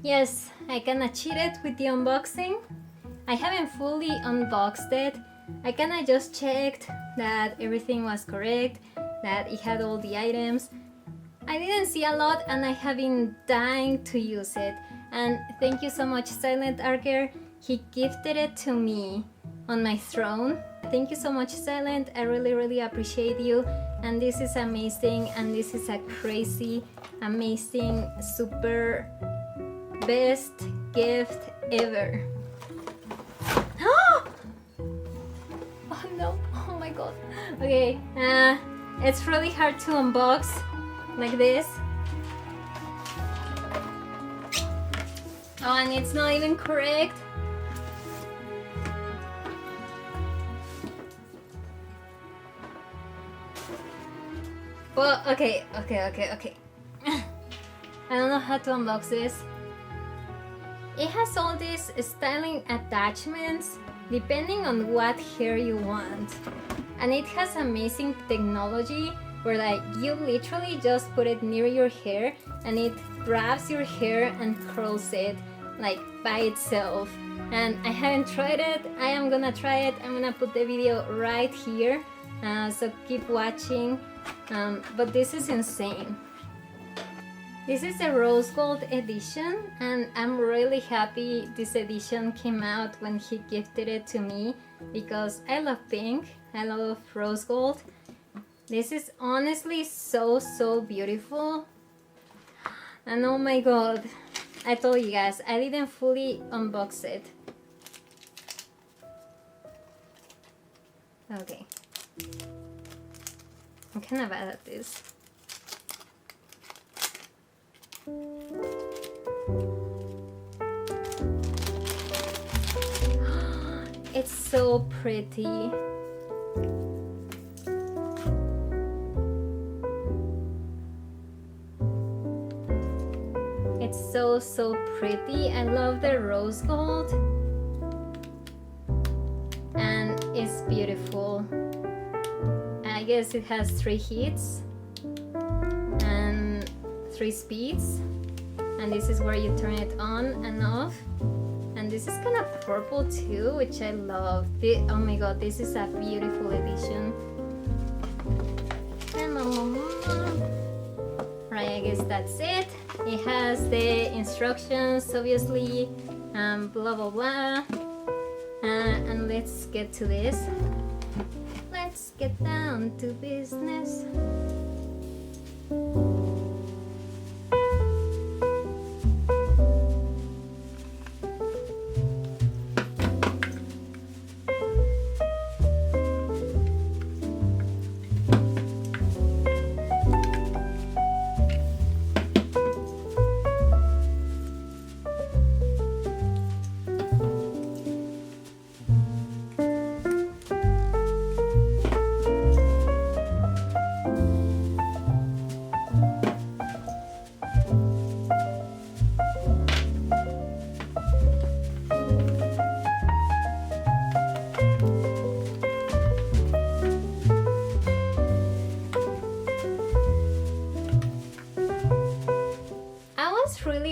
Yes, I kinda cheated with the unboxing. I haven't fully unboxed it. I kinda just checked that everything was correct, that it had all the items. I didn't see a lot and I have been dying to use it. And thank you so much, Silent Archer. He gifted it to me on my throne. Thank you so much, Silent. I really appreciate you. And this is amazing, and this is a crazy, amazing, super best gift ever. Oh no, oh my god. Okay, it's really hard to unbox like this. Oh, and it's not even correct. Well, okay. I don't know how to unbox this. It has all these styling attachments depending on what hair you want. And it has amazing technology where like you literally just put it near your hair and it grabs your hair and curls it like by itself. And I haven't tried it. I am gonna try it. I'm gonna put the video right here, so keep watching. But this is insane. This is the rose gold edition, and I'm really happy this edition came out when he gifted it to me because I love pink, I love rose gold. This is honestly so beautiful. And oh my god, I told you guys, I didn't fully unbox it. Okay. I'm kind of bad at this. It's so pretty. It's so pretty. I love the rose gold. And it's beautiful. I guess it has 3 heats and 3 speeds, and this is where you turn it on and off. And this is kind of purple too, which I love. Oh my god, this is a beautiful edition. Right, I guess that's it. It has the instructions, obviously, blah blah blah. And let's get to this. Let's get down to business.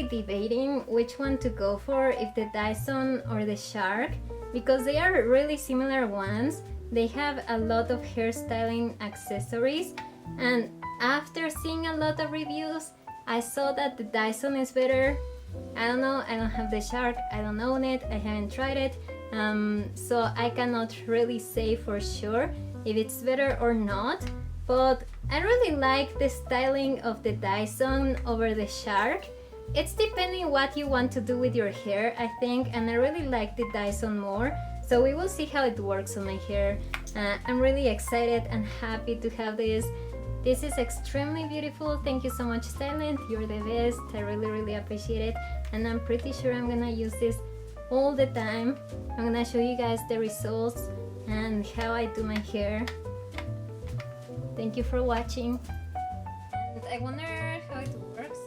Debating which one to go for, if the Dyson or the Shark, because they are really similar ones. They have a lot of hairstyling accessories, and after seeing a lot of reviews I saw that the Dyson is better. I don't know, I don't have the Shark, I don't own it, I haven't tried it, so I cannot really say for sure if it's better or not, but I really like the styling of the Dyson over the Shark. It's depending what you want to do with your hair, I think, and I really like the Dyson more, so we will see how it works on my hair. I'm really excited and happy to have this. This is extremely beautiful. Thank you so much, Silent, you're the best. I really appreciate it, and I'm pretty sure I'm gonna use this all the time. I'm gonna show you guys the results and how I do my hair. Thank you for watching, and I wonder how it works.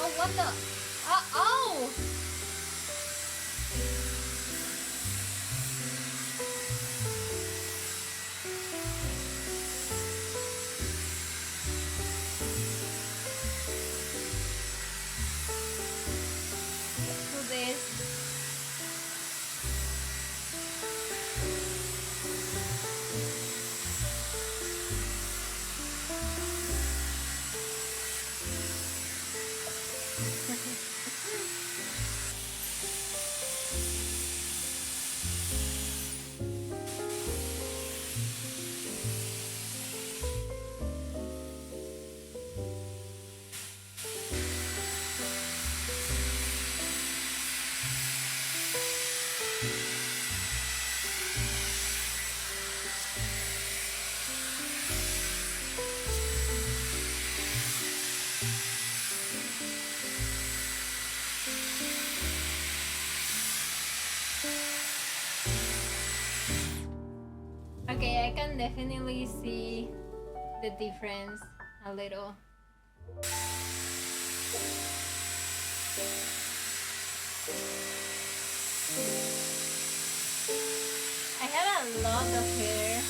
Oh, what the? Oh! Okay, I can definitely see the difference a little. I have a lot of hair.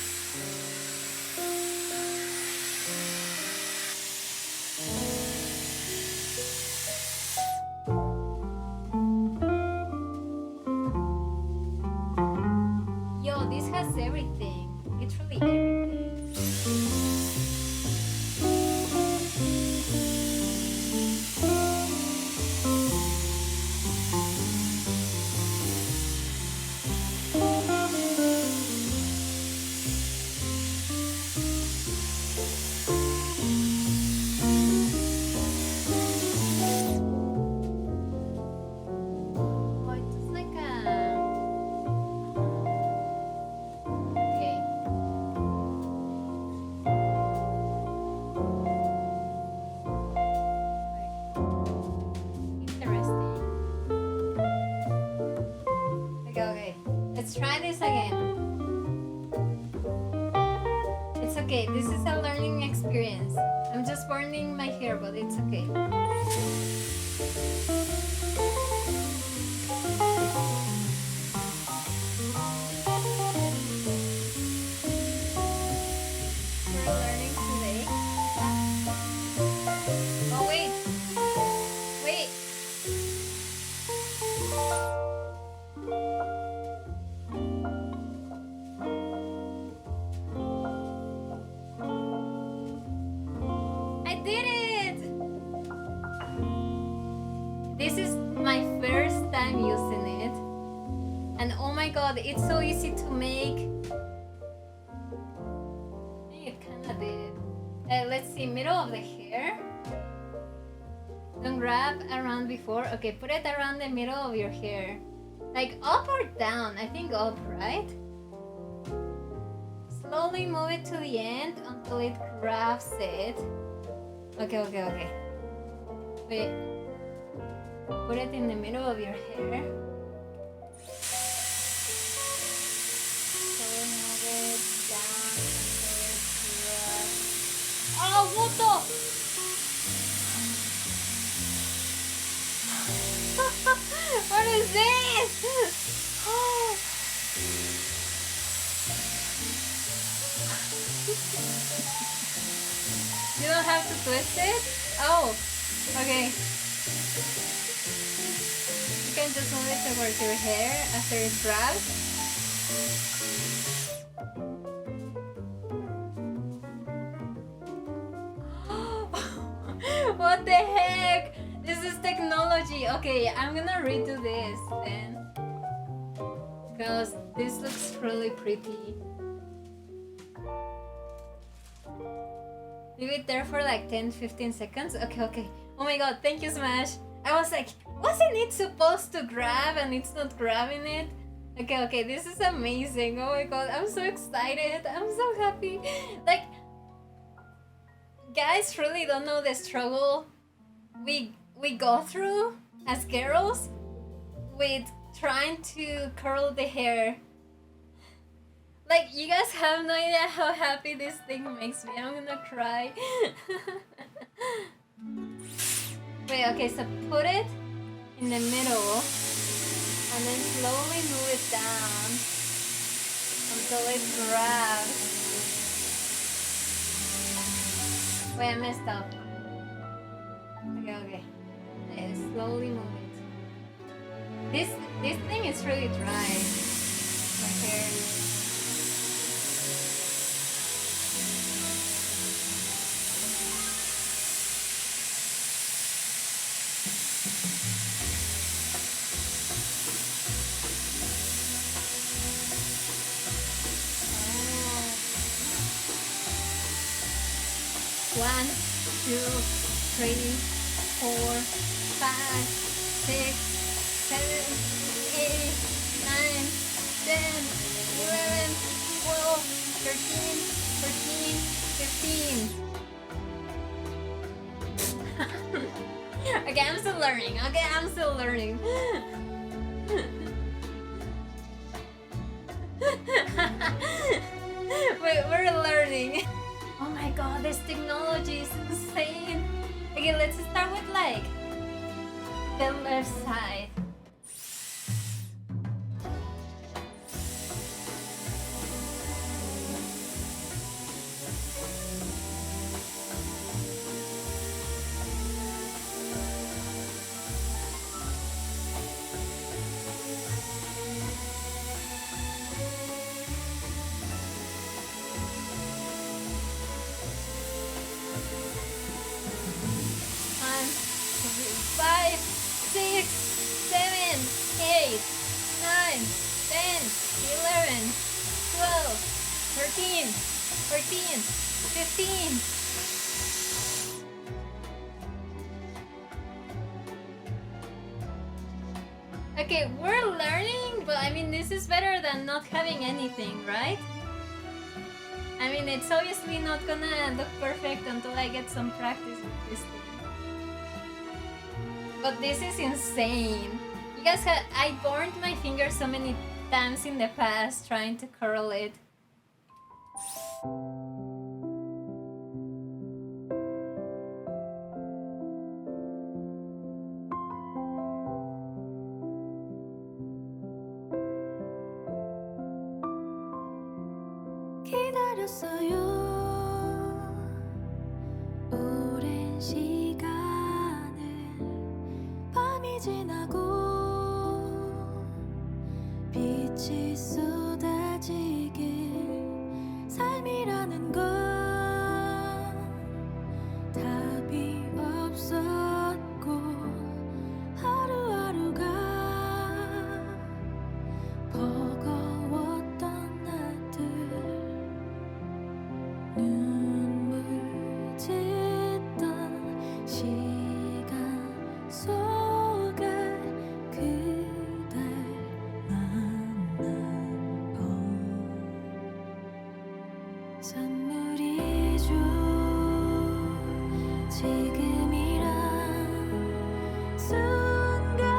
Yo, this has everything. Literally everything. Oh, it's like a... Okay. Interesting. Okay. Let's try this again. It's okay. This is a learning experience. I'm just burning my hair, but it's okay. We're learning today. Oh, wait. Wait. I did it! This is my first time using it. And oh my god, it's so easy to make. I think it kinda did. Let's see, middle of the hair. Don't grab around before. Okay, put it around the middle of your hair. Like up or down? I think up, right? Slowly move it to the end until it grabs it. Okay. Wait. Put it in the middle of your hair. Slowly move it down until it grabs. Oh, what the? What is this? Oh. You don't have to twist it? Oh, okay. You can just move it towards your hair after it grabs. What the heck? This is technology. Okay, I'm gonna redo this then. Because this looks really pretty. Leave it there for like 10-15 seconds. Okay. Oh my god, thank you, Smash. I was like, wasn't it supposed to grab and it's not grabbing it? Okay, this is amazing. Oh my god, I'm so excited. I'm so happy. Like, guys really don't know the struggle we go through as girls with trying to curl the hair. Like, you guys have no idea how happy this thing makes me. I'm gonna cry. Wait, okay, so put it in the middle and then slowly move it down until it grabs. Wait, I messed up. Okay. Slowly move it. This thing is really dry. My hair. Oh. 1, 2, 3, 4, 5, 6, 7, 8, 9, 10, 11, 12, 13, 14, 15. Okay, I'm still learning. god, this technology is insane. Okay, let's start with like the left side. Five, six, seven, 8, 9, 10, 11, 12, 13, 14, 15. Okay, we're learning, but I mean, this is better than not having anything, right? I mean, it's obviously not gonna look perfect until I get some practice with this thing. But this is insane. You guys I burned my finger so many times in the past trying to curl it. 기다렸어요. 오랜 시간을 밤이 지나고 빛이 쏟아지길 삶이라는 건 답이 없었고 하루하루가 버거웠던 날들 눈물 짓던 시간 속에 그댈 만난 건 선물이죠. 지금이란 순간에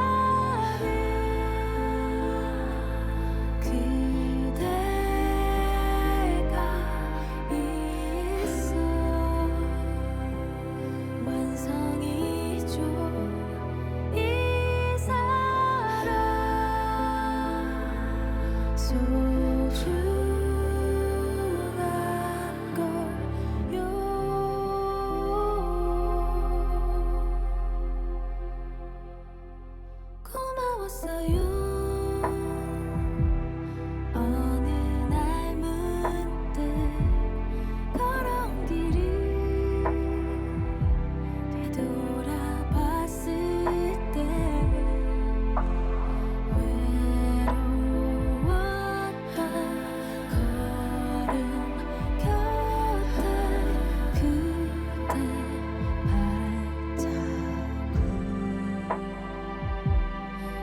그대가 있어 완성이죠. 이 사랑 소중한 걸요. 고마웠어요. 어느 날 문득 걸어온 길을 되돌아봤을 때 외로웠던 걸음 곁에 그대 발자국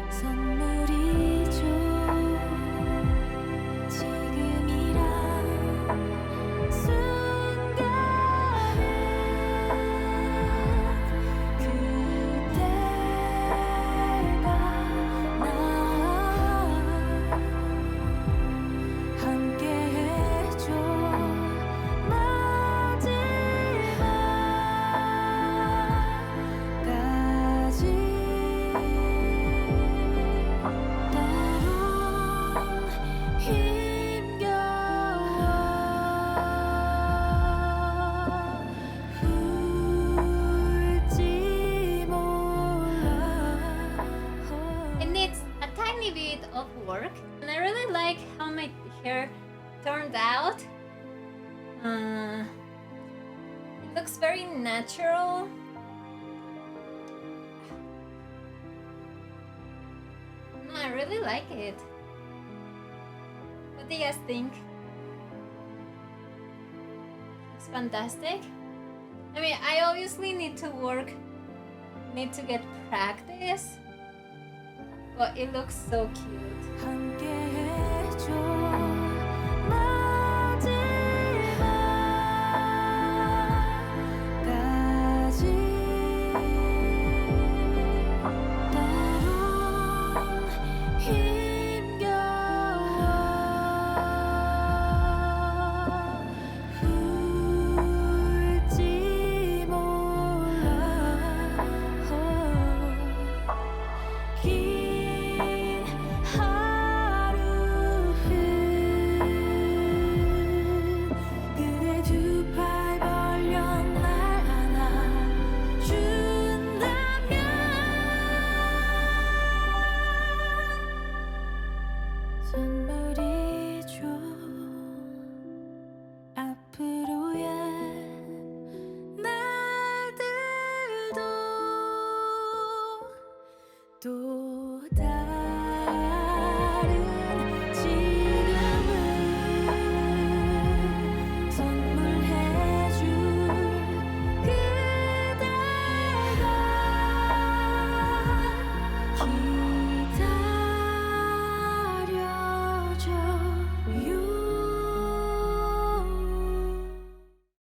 선물이죠. 지금이란 순간에 그대가 나 함께해줘. 마지막까지 때론 힘겨워 울지 몰라. It needs a tiny bit of work, and I really like how my hair turned out. It looks very natural. No, I really like it. What do you guys think? It's fantastic. I mean, I obviously need to get practice, but it looks so cute. 함께해줘.